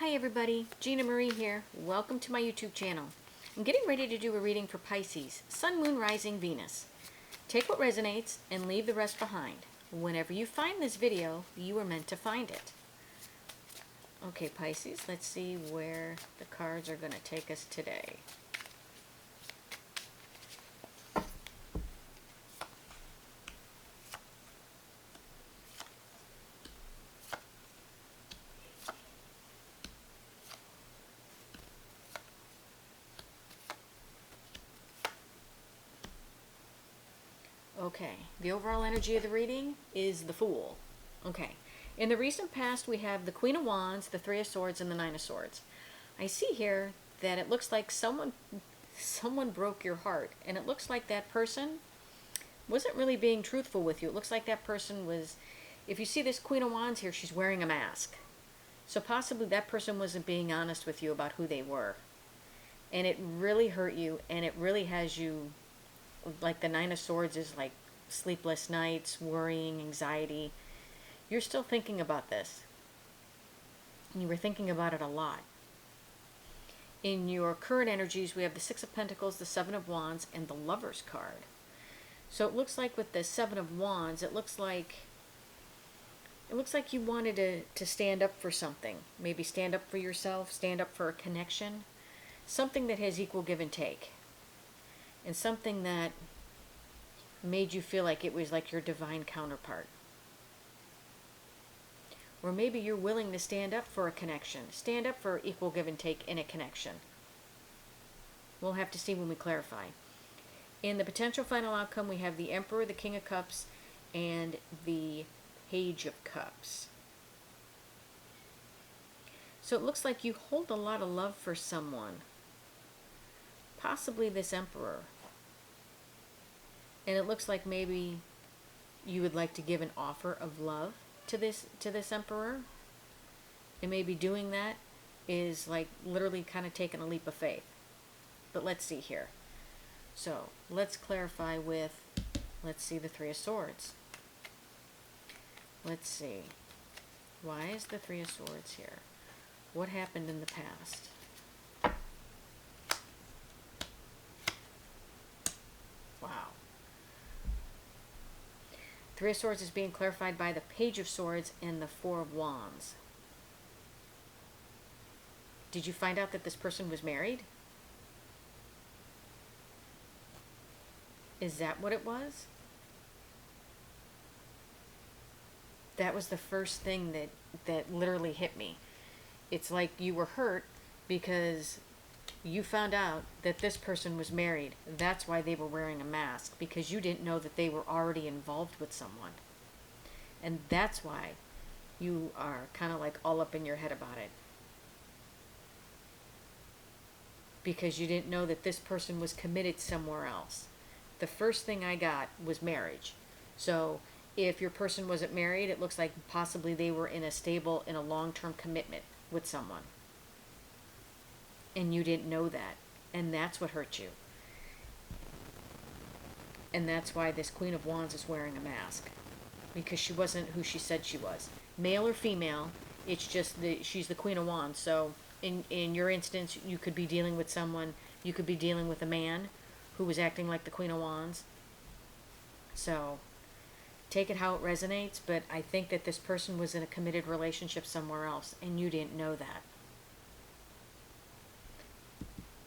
Hi everybody, Gina Marie here. Welcome to my YouTube channel. I'm getting ready to do a reading for Pisces, Sun, Moon, Rising, Venus. Take what resonates and leave the rest behind. Whenever you find this video, you are meant to find it. Okay, Pisces, let's see where the cards are going to take us today. Okay, the overall energy of the reading is the Fool. Okay, in the recent past we have the Queen of Wands, the Three of Swords, and the Nine of Swords. I see here that it looks like someone broke your heart, and it looks like that person wasn't really being truthful with you. It looks like that person was, if you see this Queen of Wands here, she's wearing a mask. So possibly that person wasn't being honest with you about who they were. And it really hurt you, and it really has you, like the Nine of Swords is like sleepless nights, worrying, anxiety. You're still thinking about this. You were thinking about it a lot. In your current energies, we have the Six of Pentacles, the Seven of Wands, and the Lover's card. So it looks like with the Seven of Wands, it looks like you wanted to stand up for something. Maybe stand up for yourself, stand up for a connection. Something that has equal give and take. And something that made you feel like it was like your divine counterpart. Or maybe you're willing to stand up for a connection. Stand up for equal give and take in a connection. We'll have to see when we clarify. In the potential final outcome, we have the Emperor, the King of Cups, and the Page of Cups. So it looks like you hold a lot of love for someone. Possibly this Emperor. And it looks like maybe you would like to give an offer of love to this Emperor. And maybe doing that is like literally kind of taking a leap of faith. But let's see here. So let's clarify with, let's see the Three of Swords. Let's see. Why is the Three of Swords here? What happened in the past? Wow. Three of Swords is being clarified by the Page of Swords and the Four of Wands. Did you find out that this person was married? Is that what it was? That was the first thing that literally hit me. It's like you were hurt because you found out that this person was married. That's why they were wearing a mask, because you didn't know that they were already involved with someone. And that's why you are kind of like all up in your head about it. Because you didn't know that this person was committed somewhere else. The first thing I got was marriage. So if your person wasn't married, it looks like possibly they were in a long-term commitment with someone. And you didn't know that. And that's what hurt you. And that's why this Queen of Wands is wearing a mask. Because she wasn't who she said she was. Male or female, it's just she's the Queen of Wands. So in your instance, you could be dealing with someone, you could be dealing with a man who was acting like the Queen of Wands. So take it how it resonates, but I think that this person was in a committed relationship somewhere else, and you didn't know that.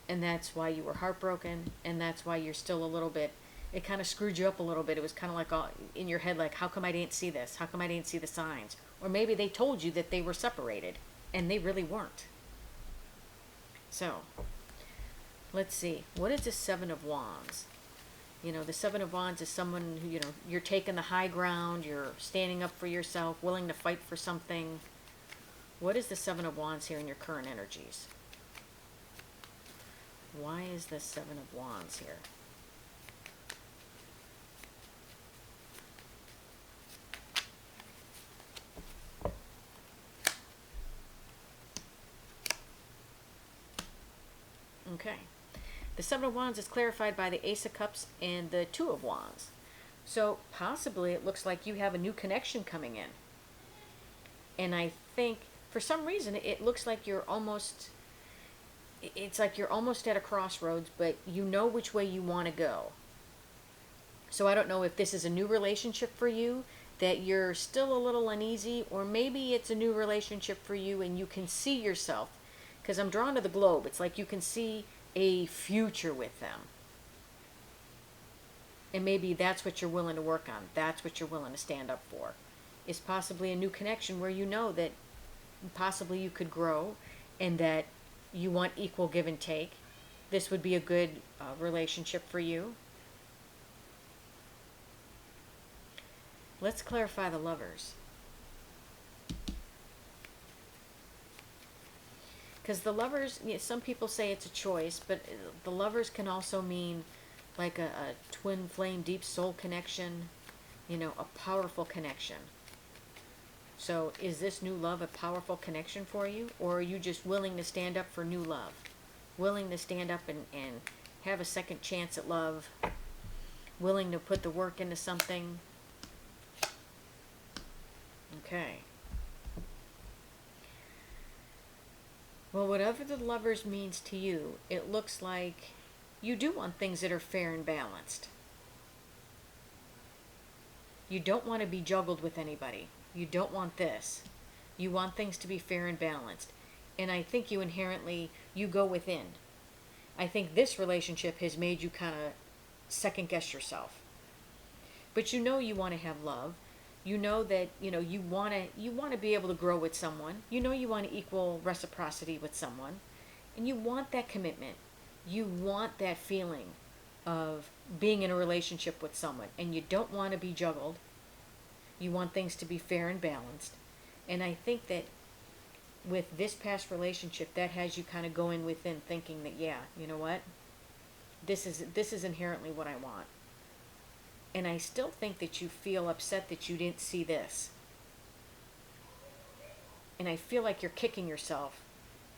And that's why you were heartbroken, and that's why you're still a little bit, it kind of screwed you up a little bit. It was kind of like in your head, like, how come I didn't see this? How come I didn't see the signs? Or maybe they told you that they were separated, and they really weren't. So, let's see. What is the Seven of Wands? You know, the Seven of Wands is someone who, you know, you're taking the high ground, you're standing up for yourself, willing to fight for something. What is the Seven of Wands here in your current energies? Why is the Seven of Wands here? Okay. The Seven of Wands is clarified by the Ace of Cups and the Two of Wands. So possibly it looks like you have a new connection coming in. And I think for some reason, it looks like it's like you're almost at a crossroads, but you know which way you want to go. So I don't know if this is a new relationship for you, that you're still a little uneasy, or maybe it's a new relationship for you and you can see yourself, because I'm drawn to the globe. It's like you can see a future with them. And maybe that's what you're willing to work on. That's what you're willing to stand up for. Is possibly a new connection where you know that possibly you could grow and that you want equal give and take. This would be a good relationship for you. Let's clarify the Lovers. Because the Lovers, some people say it's a choice, but the Lovers can also mean like a twin flame, deep soul connection, a powerful connection. So is this new love a powerful connection for you? Or are you just willing to stand up for new love? Willing to stand up and have a second chance at love? Willing to put the work into something? Okay. Well, whatever the Lovers means to you, it looks like you do want things that are fair and balanced. You don't want to be juggled with anybody. You don't want this. You want things to be fair and balanced. And I think you inherently, you go within. I think this relationship has made you kind of second guess yourself. But you want to have love. You know that, you want to be able to grow with someone. You want equal reciprocity with someone. And you want that commitment. You want that feeling of being in a relationship with someone. And you don't want to be juggled. You want things to be fair and balanced. And I think that with this past relationship, that has you kind of going within thinking that, yeah, you know what? This is inherently what I want. And I still think that you feel upset that you didn't see this. And I feel like you're kicking yourself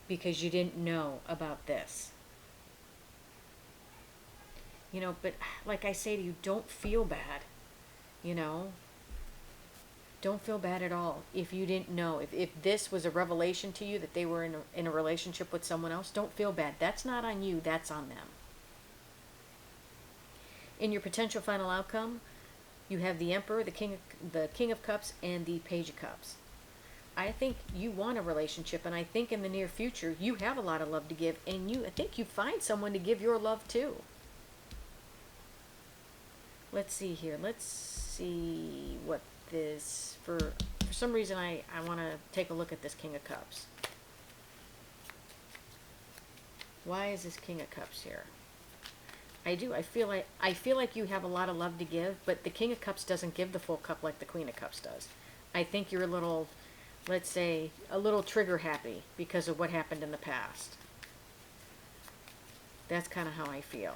because you didn't know about this. But like I say to you, don't feel bad. Don't feel bad at all if you didn't know. If this was a revelation to you that they were in a relationship with someone else, don't feel bad. That's not on you, that's on them. In your potential final outcome, you have the Emperor, the King of Cups, and the Page of Cups. I think you want a relationship, and I think in the near future you have a lot of love to give, and I think you find someone to give your love to. Let's see here. Let's see what this, for some reason I want to take a look at this King of Cups. Why is this King of Cups here? I feel like you have a lot of love to give, but the King of Cups doesn't give the full cup like the Queen of Cups does. I think you're a little, let's say, a little trigger happy because of what happened in the past. That's kind of how I feel.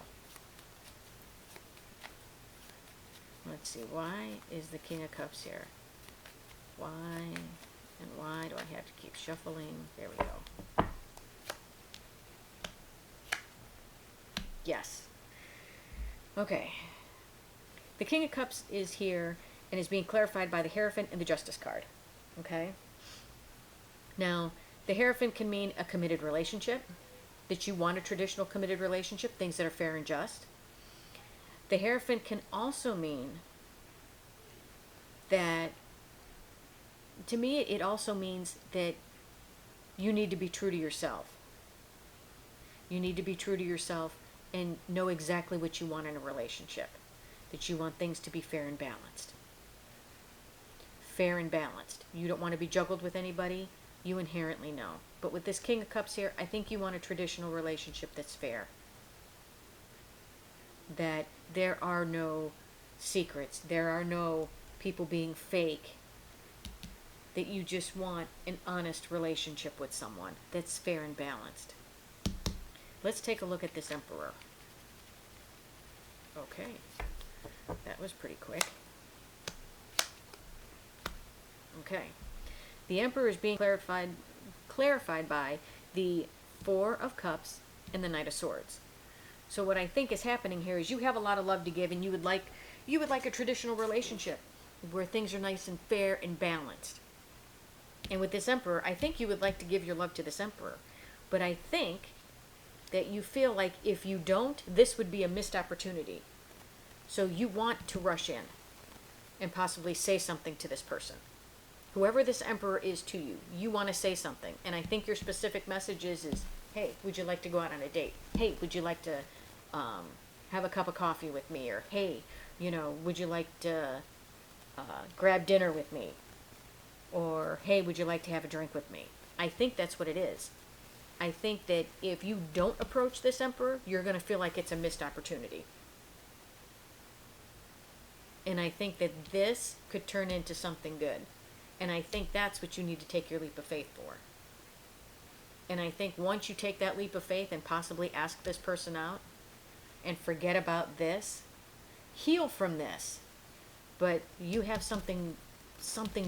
Let's see, why is the King of Cups here? Why and why do I have to keep shuffling? There we go. Yes. Okay. The King of Cups is here and is being clarified by the Hierophant and the Justice card. Okay? Now, the Hierophant can mean a committed relationship, that you want a traditional committed relationship, things that are fair and just. The Hierophant can also mean that, to me, it also means that you need to be true to yourself. You need to be true to yourself and know exactly what you want in a relationship. That you want things to be fair and balanced. Fair and balanced. You don't want to be juggled with anybody. You inherently know. But with this King of Cups here, I think you want a traditional relationship that's fair. That there are no secrets. There are no people being fake. That you just want an honest relationship with someone that's fair and balanced. Let's take a look at this Emperor. Okay. That was pretty quick. Okay. The Emperor is being clarified by the Four of Cups and the Knight of Swords. So what I think is happening here is you have a lot of love to give, and you would like a traditional relationship where things are nice and fair and balanced. And with this Emperor, I think you would like to give your love to this Emperor. But I think that you feel like if you don't, this would be a missed opportunity. So you want to rush in and possibly say something to this person. Whoever this Emperor is to you, you want to say something. And I think your specific message is hey, would you like to go out on a date? Hey, would you like to have a cup of coffee with me? Or hey, would you like to grab dinner with me? Or hey, would you like to have a drink with me? I think that's what it is. I think that if you don't approach this Emperor, you're going to feel like it's a missed opportunity. And I think that this could turn into something good. And I think that's what you need to take your leap of faith for. And I think once you take that leap of faith and possibly ask this person out and forget about this, heal from this. But you have something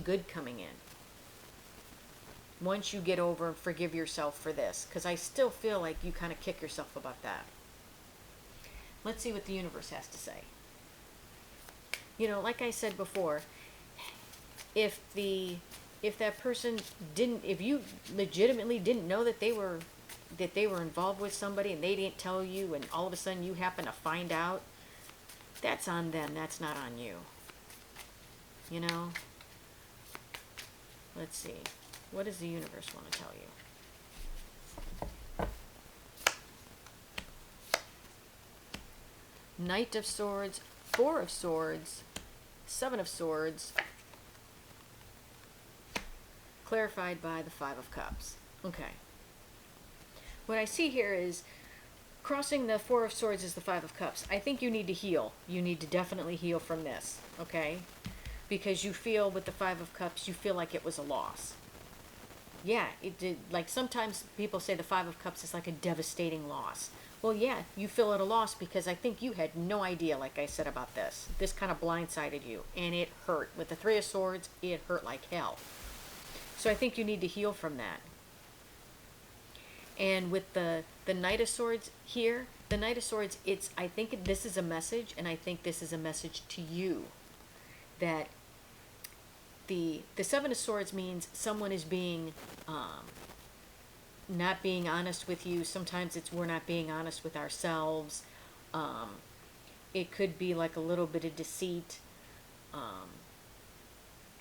good coming in. Once you get over and forgive yourself for this. Because I still feel like you kind of kick yourself about that. Let's see what the universe has to say. Like I said before, if that person if you legitimately didn't know that they were involved with somebody and they didn't tell you and all of a sudden you happen to find out, that's on them, that's not on you. Let's see. What does the universe want to tell you? Knight of Swords, Four of Swords, Seven of Swords, clarified by the Five of Cups. Okay. What I see here is crossing the Four of Swords is the Five of Cups. I think you need to heal. You need to definitely heal from this, okay? Because you feel with the Five of Cups, you feel like it was a loss. Yeah, it did. Like sometimes people say the Five of Cups is like a devastating loss. Well, yeah, you feel it a loss because I think you had no idea, like I said, about this. This kind of blindsided you, and it hurt. With the Three of Swords, it hurt like hell. So I think you need to heal from that. And with the Knight of Swords here, the Knight of Swords, I think this is a message, and I think this is a message to you. That the Seven of Swords means someone is being, not being honest with you. Sometimes we're not being honest with ourselves. It could be like a little bit of deceit.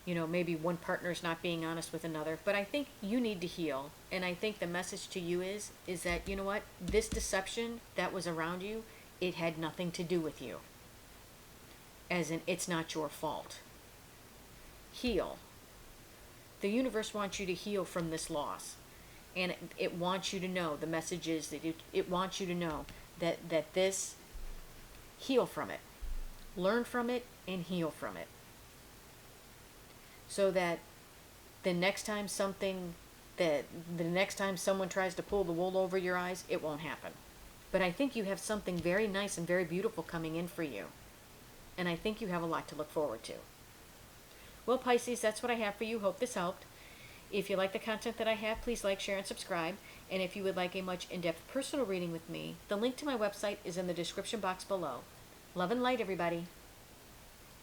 Maybe one partner's not being honest with another. But I think you need to heal. And I think the message to you is that, you know what? This deception that was around you, it had nothing to do with you. As in, it's not your fault. Heal. The universe wants you to heal from this loss. And it wants you to know, the message is that it wants you to know that this, heal from it. Learn from it and heal from it. So that the next time someone tries to pull the wool over your eyes, it won't happen. But I think you have something very nice and very beautiful coming in for you. And I think you have a lot to look forward to. Well, Pisces, that's what I have for you. Hope this helped. If you like the content that I have, please like, share, and subscribe. And if you would like a much in-depth personal reading with me, the link to my website is in the description box below. Love and light, everybody.